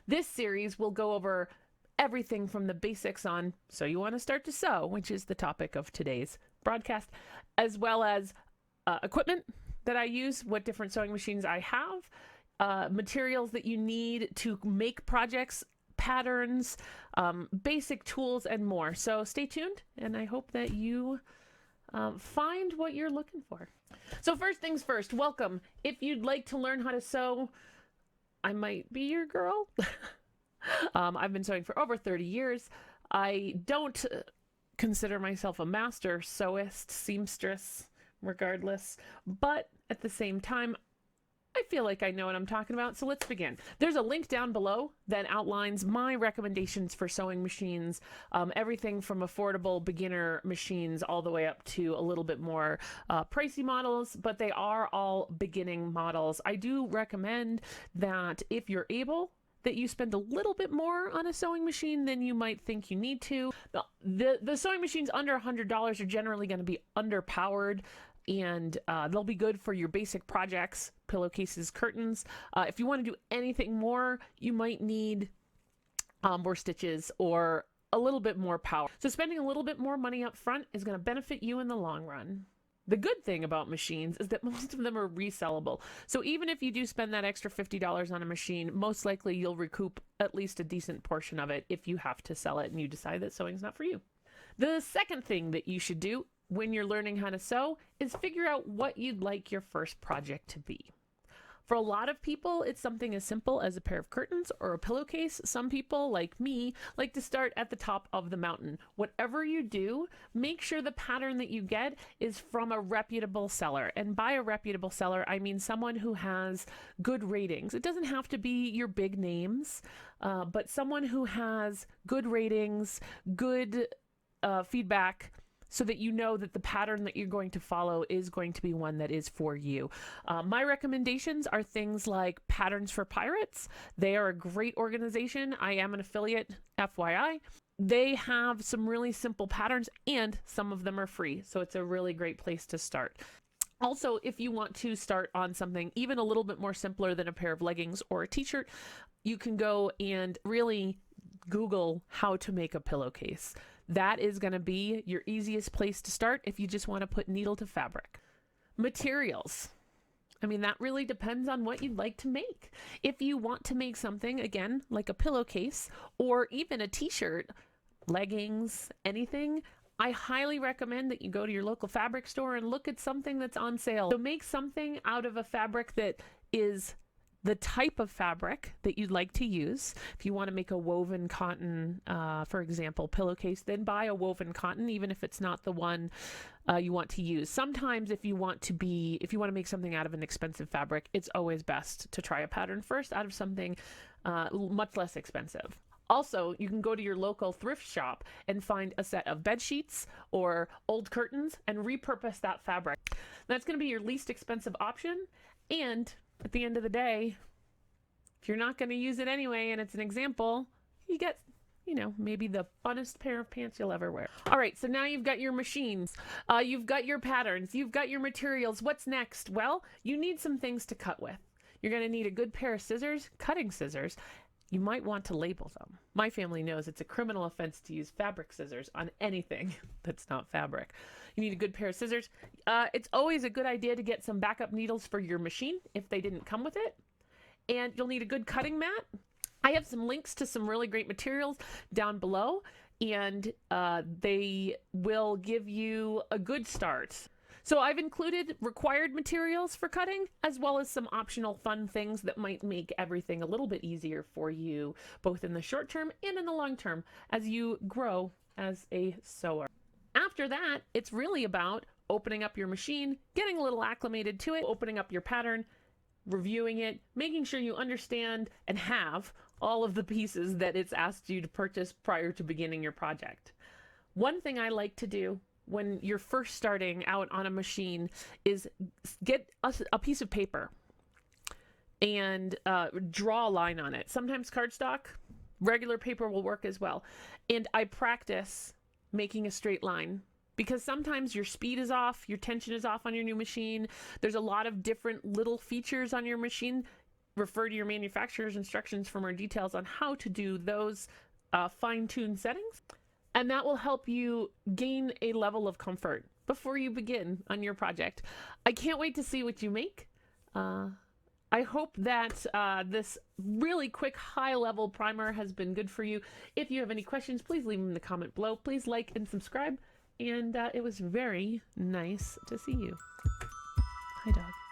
This series will go over everything from the basics on So You Want to Start to Sew, which is the topic of today's broadcast, as well as equipment that I use, what different sewing machines I have, materials that you need to make projects, patterns, basic tools, and more. So stay tuned, and I hope that you find what you're looking for. So first things first, welcome. If you'd like to learn how to sew, I might be your girl. I've been sewing for over 30 years. I don't consider myself a master sewist, seamstress, regardless, but at the same time, I feel like I know what I'm talking about, so let's begin. There's a link down below that outlines my recommendations for sewing machines, everything from affordable beginner machines all the way up to a little bit more pricey models, but they are all beginning models. I do recommend that if you're able, that you spend a little bit more on a sewing machine than you might think you need to. The sewing machines under $100 are generally going to be underpowered, and they'll be good for your basic projects, pillowcases, curtains. If you want to do anything more, you might need more stitches or a little bit more power. So spending a little bit more money up front is going to benefit you in the long run. The good thing about machines is that most of them are resellable. So even if you do spend that extra $50 on a machine, most likely you'll recoup at least a decent portion of it if you have to sell it and you decide that sewing's not for you. The second thing that you should do when you're learning how to sew is figure out what you'd like your first project to be. For a lot of people, it's something as simple as a pair of curtains or a pillowcase. Some people, like me, like to start at the top of the mountain. Whatever you do, make sure the pattern that you get is from a reputable seller. And by a reputable seller, I mean someone who has good ratings. It doesn't have to be your big names, but someone who has good ratings, good feedback, so that you know that the pattern that you're going to follow is going to be one that is for you. My recommendations are things like Patterns for Pirates. They are a great organization. I am an affiliate, FYI. They have some really simple patterns, and some of them are free, so it's a really great place to start. Also, if you want to start on something even a little bit more simpler than a pair of leggings or a t-shirt, you can go and really Google how to make a pillowcase. That is going to be your easiest place to start if you just want to put needle to fabric. Materials. I mean, that really depends on what you'd like to make. If you want to make something, again, like a pillowcase or even a t-shirt, leggings, anything, I highly recommend that you go to your local fabric store and look at something that's on sale. So make something out of a fabric that is the type of fabric that you'd like to use. If you want to make a woven cotton, for example, pillowcase, then buy a woven cotton, even if it's not the one you want to use. Sometimes if you want to make something out of an expensive fabric, it's always best to try a pattern first out of something much less expensive. Also, you can go to your local thrift shop and find a set of bed sheets or old curtains and repurpose that fabric. That's going to be your least expensive option, and at the end of the day, if you're not going to use it anyway and it's an example, you get, maybe the funnest pair of pants you'll ever wear. All right, so now you've got your machines, you've got your patterns, you've got your materials. What's next? Well, you need some things to cut with. You're going to need a good pair of scissors, cutting scissors. You might want to label them. My family knows it's a criminal offense to use fabric scissors on anything that's not fabric. You need a good pair of scissors. It's always a good idea to get some backup needles for your machine if they didn't come with it. And you'll need a good cutting mat. I have some links to some really great materials down below, and they will give you a good start. So I've included required materials for cutting, as well as some optional fun things that might make everything a little bit easier for you, both in the short term and in the long term, as you grow as a sewer. After that, it's really about opening up your machine, getting a little acclimated to it, opening up your pattern, reviewing it, making sure you understand and have all of the pieces that it's asked you to purchase prior to beginning your project. One thing I like to do when you're first starting out on a machine is get a piece of paper and draw a line on it. Sometimes cardstock, regular paper will work as well. And I practice making a straight line, because sometimes your speed is off, your tension is off on your new machine. There's a lot of different little features on your machine. refer to your manufacturer's instructions for more details on how to do those fine-tuned settings. And that will help you gain a level of comfort before you begin on your project. I can't wait to see what you make. I hope that this really quick high-level primer has been good for you. If you have any questions, please leave them in the comment below. Please like and subscribe. And it was very nice to see you. Hi, dog.